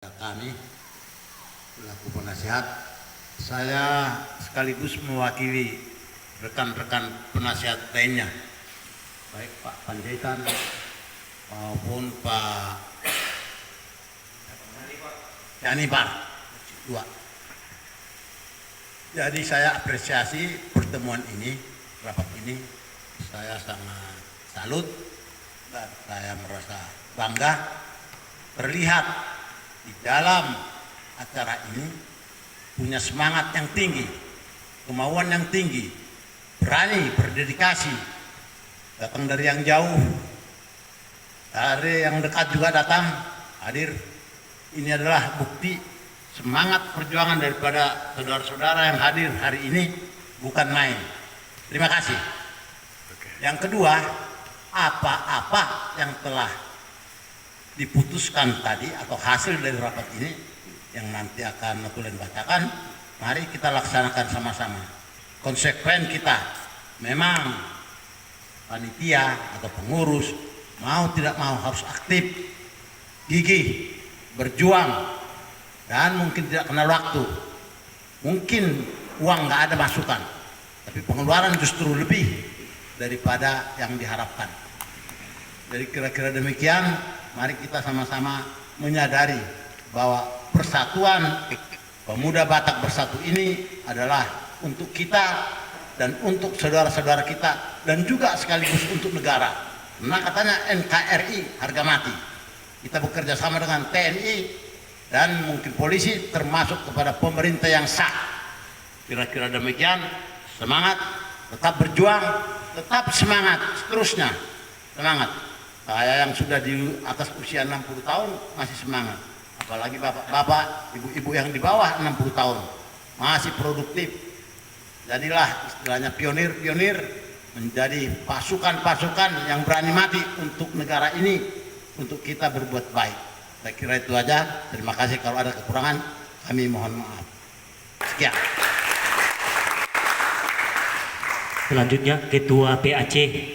Kami selaku penasihat, saya sekaligus mewakili rekan-rekan penasihat lainnya, baik Pak Panjaitan maupun Pak Janipar. Jadi saya apresiasi pertemuan ini, rapat ini, saya sangat salut dan saya merasa bangga terlihat di dalam acara ini punya semangat yang tinggi, kemauan yang tinggi, berani, berdedikasi, datang dari yang jauh, dari yang dekat juga datang, hadir. Ini adalah bukti semangat perjuangan daripada saudara-saudara yang hadir hari ini, bukan main. Terima kasih. Yang kedua, apa-apa yang telah diputuskan tadi atau hasil dari rapat ini yang nanti akan Natulen bacakan, mari kita laksanakan sama-sama. Konsekuen kita, memang panitia atau pengurus mau tidak mau harus aktif, gigih, berjuang, dan mungkin tidak kenal waktu. Mungkin uang nggak ada masukan, tapi pengeluaran justru lebih daripada yang diharapkan. Jadi kira-kira demikian, mari kita sama-sama menyadari bahwa persatuan pemuda Batak Bersatu ini adalah untuk kita dan untuk saudara-saudara kita dan juga sekaligus untuk negara. Nah, katanya NKRI harga mati. Kita bekerja sama dengan TNI dan mungkin polisi, termasuk kepada pemerintah yang sah. Kira-kira demikian, semangat, tetap berjuang, tetap semangat, seterusnya semangat. Saya yang sudah di atas usia 60 tahun masih semangat. Apalagi bapak-bapak, ibu-ibu yang di bawah 60 tahun masih produktif. Jadilah istilahnya pionir-pionir, menjadi pasukan-pasukan yang berani mati untuk negara ini, untuk kita berbuat baik. Saya kira itu aja. Terima kasih, kalau ada kekurangan kami mohon maaf. Sekian. Selanjutnya Ketua PAC